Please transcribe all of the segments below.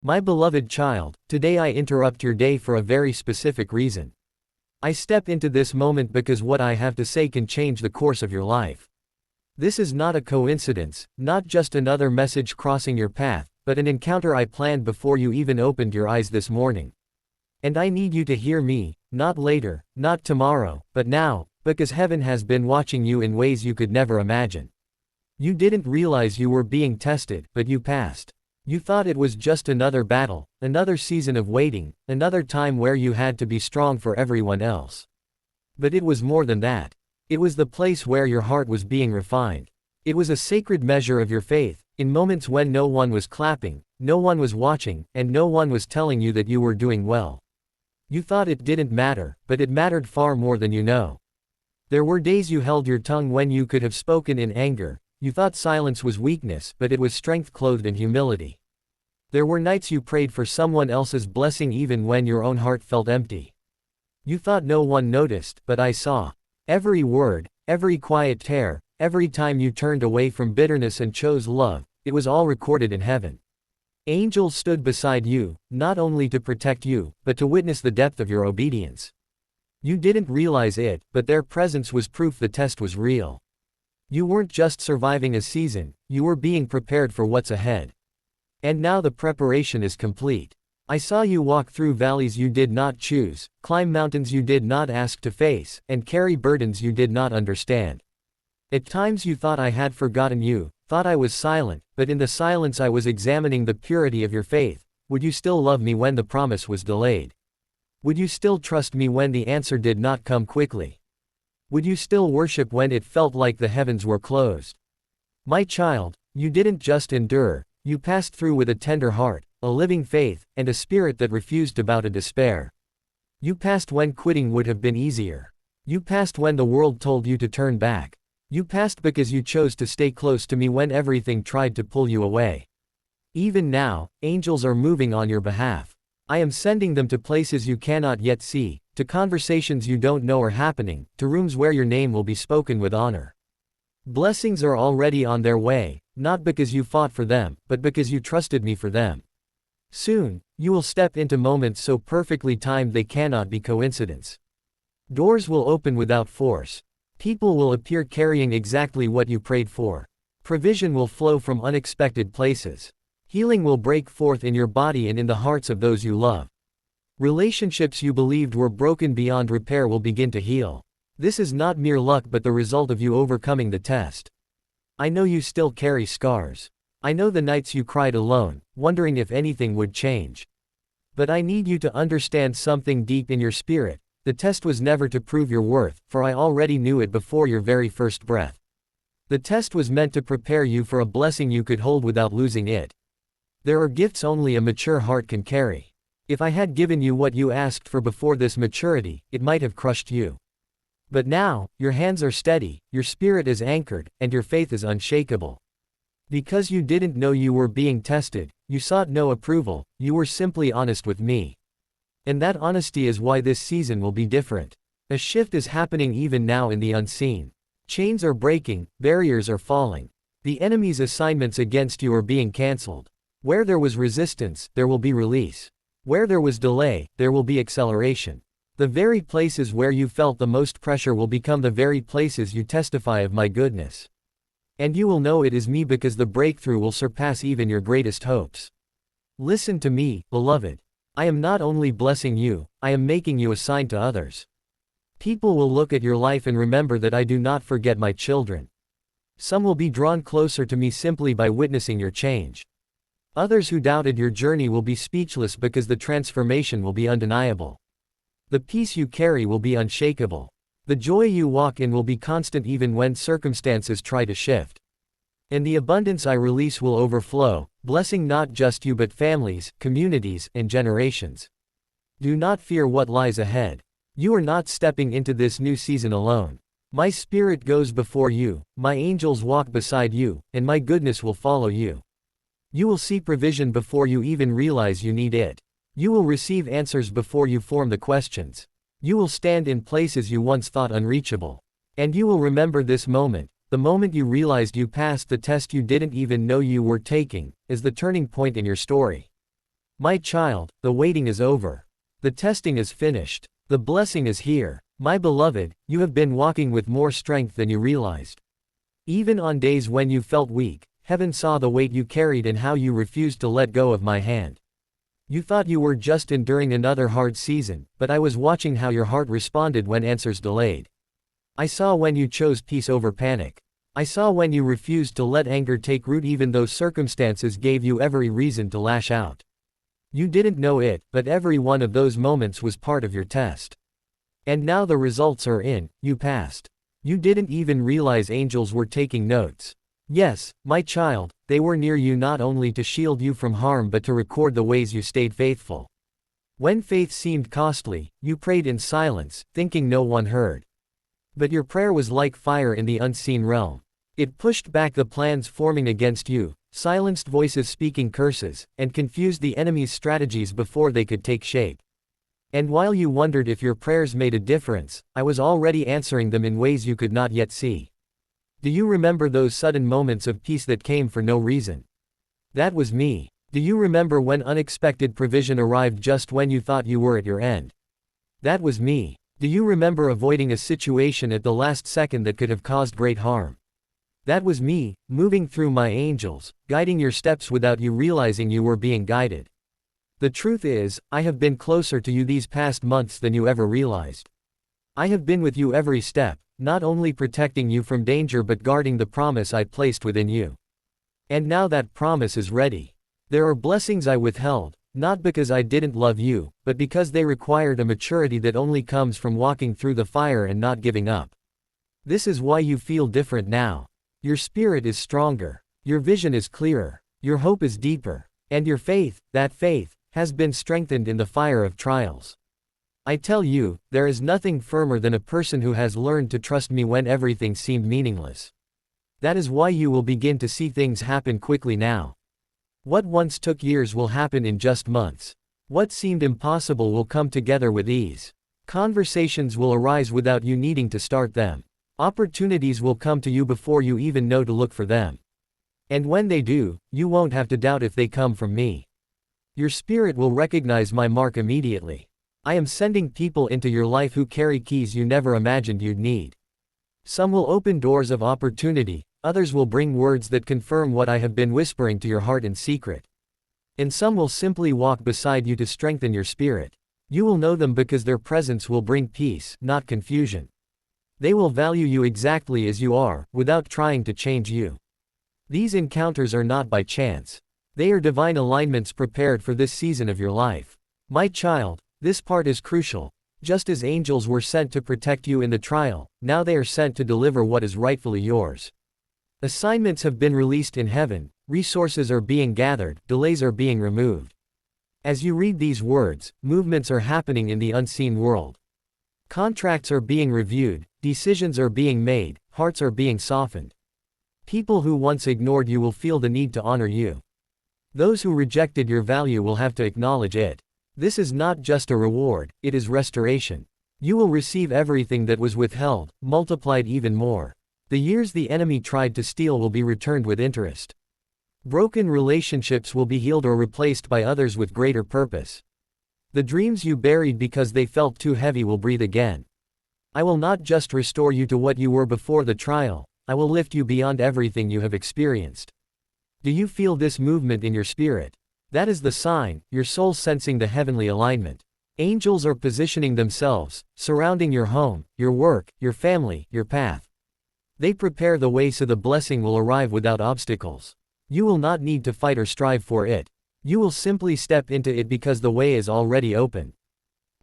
My beloved child, today I interrupt your day for a very specific reason. I step into this moment because what I have to say can change the course of your life. This is not a coincidence, not just another message crossing your path, but an encounter I planned before you even opened your eyes this morning. And I need you to hear me, not later, not tomorrow, but now, because heaven has been watching you in ways you could never imagine. You didn't realize you were being tested, but you passed. You thought it was just another battle, another season of waiting, another time where you had to be strong for everyone else. But it was more than that. It was the place where your heart was being refined. It was a sacred measure of your faith, in moments when no one was clapping, no one was watching, and no one was telling you that you were doing well. You thought it didn't matter, but it mattered far more than you know. There were days you held your tongue when you could have spoken in anger. You thought silence was weakness, but it was strength clothed in humility. There were nights you prayed for someone else's blessing even when your own heart felt empty. You thought no one noticed, but I saw. Every word, every quiet tear, every time you turned away from bitterness and chose love, it was all recorded in heaven. Angels stood beside you, not only to protect you, but to witness the depth of your obedience. You didn't realize it, but their presence was proof the test was real. You weren't just surviving a season, you were being prepared for what's ahead. And now the preparation is complete. I saw you walk through valleys you did not choose, climb mountains you did not ask to face, and carry burdens you did not understand. At times you thought I had forgotten you, thought I was silent, but in the silence I was examining the purity of your faith. Would you still love me when the promise was delayed? Would you still trust me when the answer did not come quickly? Would you still worship when it felt like the heavens were closed? My child, you didn't just endure. You passed through with a tender heart, a living faith, and a spirit that refused to bow to despair. You passed when quitting would have been easier. You passed when the world told you to turn back. You passed because you chose to stay close to me when everything tried to pull you away. Even now, angels are moving on your behalf. I am sending them to places you cannot yet see, to conversations you don't know are happening, to rooms where your name will be spoken with honor. Blessings are already on their way, not because you fought for them, but because you trusted me for them. Soon, you will step into moments so perfectly timed they cannot be coincidence. Doors will open without force. People will appear carrying exactly what you prayed for. Provision will flow from unexpected places. Healing will break forth in your body and in the hearts of those you love. Relationships you believed were broken beyond repair will begin to heal. This is not mere luck but the result of you overcoming the test. I know you still carry scars. I know the nights you cried alone, wondering if anything would change. But I need you to understand something deep in your spirit. The test was never to prove your worth, for I already knew it before your very first breath. The test was meant to prepare you for a blessing you could hold without losing it. There are gifts only a mature heart can carry. If I had given you what you asked for before this maturity, it might have crushed you. But now, your hands are steady, your spirit is anchored, and your faith is unshakable. Because you didn't know you were being tested, you sought no approval, you were simply honest with me. And that honesty is why this season will be different. A shift is happening even now in the unseen. Chains are breaking, barriers are falling. The enemy's assignments against you are being cancelled. Where there was resistance, there will be release. Where there was delay, there will be acceleration. The very places where you felt the most pressure will become the very places you testify of my goodness. And you will know it is me because the breakthrough will surpass even your greatest hopes. Listen to me, beloved. I am not only blessing you, I am making you a sign to others. People will look at your life and remember that I do not forget my children. Some will be drawn closer to me simply by witnessing your change. Others who doubted your journey will be speechless because the transformation will be undeniable. The peace you carry will be unshakable. The joy you walk in will be constant even when circumstances try to shift. And the abundance I release will overflow, blessing not just you but families, communities, and generations. Do not fear what lies ahead. You are not stepping into this new season alone. My spirit goes before you, my angels walk beside you, and my goodness will follow you. You will see provision before you even realize you need it. You will receive answers before you form the questions. You will stand in places you once thought unreachable. And you will remember this moment, the moment you realized you passed the test you didn't even know you were taking, as the turning point in your story. My child, the waiting is over. The testing is finished. The blessing is here. My beloved, you have been walking with more strength than you realized. Even on days when you felt weak, heaven saw the weight you carried and how you refused to let go of my hand. You thought you were just enduring another hard season, but I was watching how your heart responded when answers delayed. I saw when you chose peace over panic. I saw when you refused to let anger take root even though circumstances gave you every reason to lash out. You didn't know it, but every one of those moments was part of your test. And now the results are in, you passed. You didn't even realize angels were taking notes. Yes, my child, they were near you not only to shield you from harm but to record the ways you stayed faithful. When faith seemed costly, you prayed in silence, thinking no one heard. But your prayer was like fire in the unseen realm. It pushed back the plans forming against you, silenced voices speaking curses, and confused the enemy's strategies before they could take shape. And while you wondered if your prayers made a difference, I was already answering them in ways you could not yet see. Do you remember those sudden moments of peace that came for no reason? That was me. Do you remember when unexpected provision arrived just when you thought you were at your end? That was me. Do you remember avoiding a situation at the last second that could have caused great harm? That was me, moving through my angels, guiding your steps without you realizing you were being guided. The truth is, I have been closer to you these past months than you ever realized. I have been with you every step, not only protecting you from danger but guarding the promise I placed within you. And now that promise is ready. There are blessings I withheld, not because I didn't love you, but because they required a maturity that only comes from walking through the fire and not giving up. This is why you feel different now. Your spirit is stronger, your vision is clearer, your hope is deeper, and your faith, that faith, has been strengthened in the fire of trials. I tell you, there is nothing firmer than a person who has learned to trust me when everything seemed meaningless. That is why you will begin to see things happen quickly now. What once took years will happen in just months. What seemed impossible will come together with ease. Conversations will arise without you needing to start them. Opportunities will come to you before you even know to look for them. And when they do, you won't have to doubt if they come from me. Your spirit will recognize my mark immediately. I am sending people into your life who carry keys you never imagined you'd need. Some will open doors of opportunity, others will bring words that confirm what I have been whispering to your heart in secret. And some will simply walk beside you to strengthen your spirit. You will know them because their presence will bring peace, not confusion. They will value you exactly as you are, without trying to change you. These encounters are not by chance. They are divine alignments prepared for this season of your life. My child, this part is crucial. Just as angels were sent to protect you in the trial, now they are sent to deliver what is rightfully yours. Assignments have been released in heaven, resources are being gathered, delays are being removed. As you read these words, movements are happening in the unseen world. Contracts are being reviewed, decisions are being made, hearts are being softened. People who once ignored you will feel the need to honor you. Those who rejected your value will have to acknowledge it. This is not just a reward, it is restoration. You will receive everything that was withheld, multiplied even more. The years the enemy tried to steal will be returned with interest. Broken relationships will be healed or replaced by others with greater purpose. The dreams you buried because they felt too heavy will breathe again. I will not just restore you to what you were before the trial, I will lift you beyond everything you have experienced. Do you feel this movement in your spirit? That is the sign, your soul sensing the heavenly alignment. Angels are positioning themselves, surrounding your home, your work, your family, your path. They prepare the way so the blessing will arrive without obstacles. You will not need to fight or strive for it. You will simply step into it because the way is already open.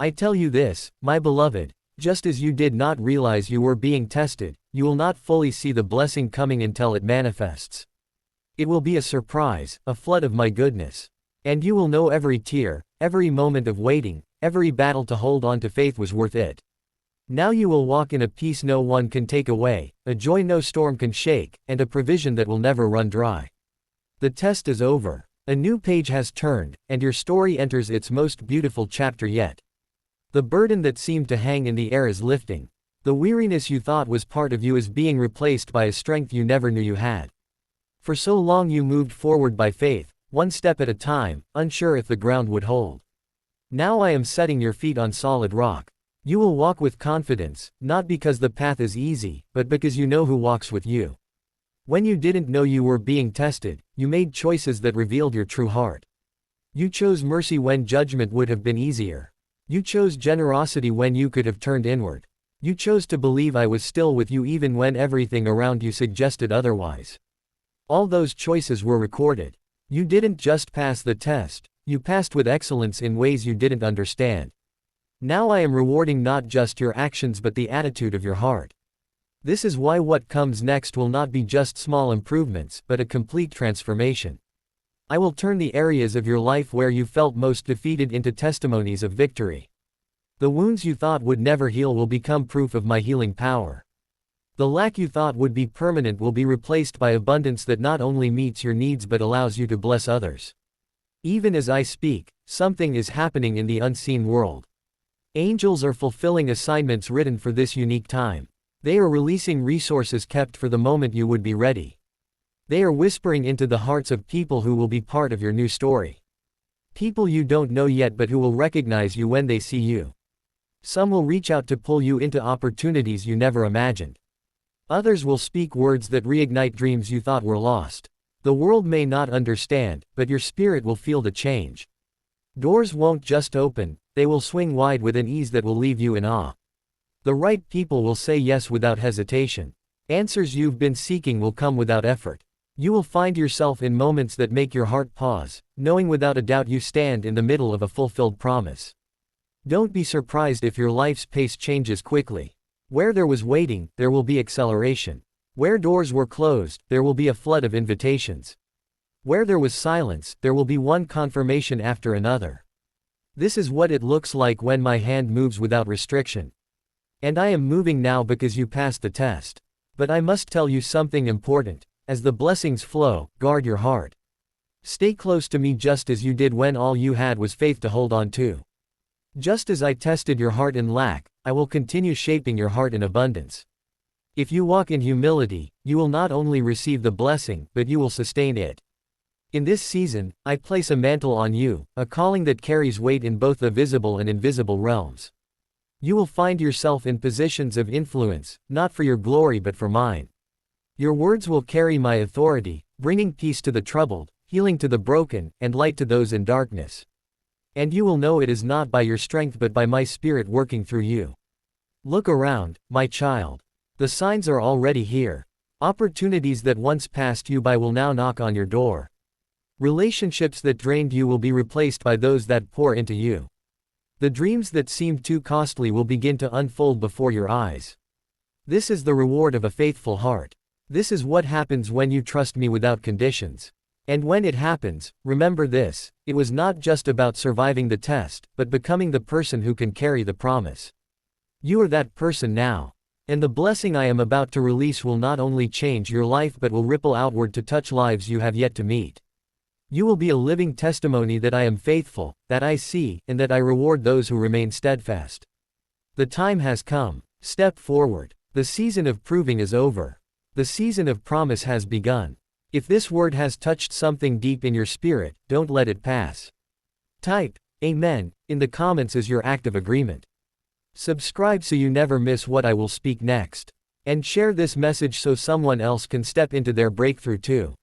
I tell you this, my beloved, just as you did not realize you were being tested, you will not fully see the blessing coming until it manifests. It will be a surprise, a flood of my goodness. And you will know every tear, every moment of waiting, every battle to hold on to faith was worth it. Now you will walk in a peace no one can take away, a joy no storm can shake, and a provision that will never run dry. The test is over. A new page has turned, and your story enters its most beautiful chapter yet. The burden that seemed to hang in the air is lifting. The weariness you thought was part of you is being replaced by a strength you never knew you had. For so long you moved forward by faith, one step at a time, unsure if the ground would hold. Now I am setting your feet on solid rock. You will walk with confidence, not because the path is easy, but because you know who walks with you. When you didn't know you were being tested, you made choices that revealed your true heart. You chose mercy when judgment would have been easier. You chose generosity when you could have turned inward. You chose to believe I was still with you even when everything around you suggested otherwise. All those choices were recorded. You didn't just pass the test, you passed with excellence in ways you didn't understand. Now I am rewarding not just your actions but the attitude of your heart. This is why what comes next will not be just small improvements, but a complete transformation. I will turn the areas of your life where you felt most defeated into testimonies of victory. The wounds you thought would never heal will become proof of my healing power. The lack you thought would be permanent will be replaced by abundance that not only meets your needs but allows you to bless others. Even as I speak, something is happening in the unseen world. Angels are fulfilling assignments written for this unique time. They are releasing resources kept for the moment you would be ready. They are whispering into the hearts of people who will be part of your new story. People you don't know yet but who will recognize you when they see you. Some will reach out to pull you into opportunities you never imagined. Others will speak words that reignite dreams you thought were lost. The world may not understand, but your spirit will feel the change. Doors won't just open, they will swing wide with an ease that will leave you in awe. The right people will say yes without hesitation. Answers you've been seeking will come without effort. You will find yourself in moments that make your heart pause, knowing without a doubt you stand in the middle of a fulfilled promise. Don't be surprised if your life's pace changes quickly. Where there was waiting, there will be acceleration. Where doors were closed, there will be a flood of invitations. Where there was silence, there will be one confirmation after another. This is what it looks like when my hand moves without restriction. And I am moving now because you passed the test. But I must tell you something important. As the blessings flow, guard your heart. Stay close to me just as you did when all you had was faith to hold on to. Just as I tested your heart in lack, I will continue shaping your heart in abundance. If you walk in humility, you will not only receive the blessing, but you will sustain it. In this season, I place a mantle on you, a calling that carries weight in both the visible and invisible realms. You will find yourself in positions of influence, not for your glory but for mine. Your words will carry my authority, bringing peace to the troubled, healing to the broken, and light to those in darkness. And you will know it is not by your strength but by my Spirit working through you. Look around, my child. The signs are already here. Opportunities that once passed you by will now knock on your door. Relationships that drained you will be replaced by those that pour into you. The dreams that seemed too costly will begin to unfold before your eyes. This is the reward of a faithful heart. This is what happens when you trust me without conditions. And when it happens, remember this, it was not just about surviving the test, but becoming the person who can carry the promise. You are that person now. And the blessing I am about to release will not only change your life but will ripple outward to touch lives you have yet to meet. You will be a living testimony that I am faithful, that I see, and that I reward those who remain steadfast. The time has come. Step forward. The season of proving is over. The season of promise has begun. If this word has touched something deep in your spirit, don't let it pass. Type Amen in the comments as your act of agreement. Subscribe so you never miss what I will speak next. And share this message so someone else can step into their breakthrough too.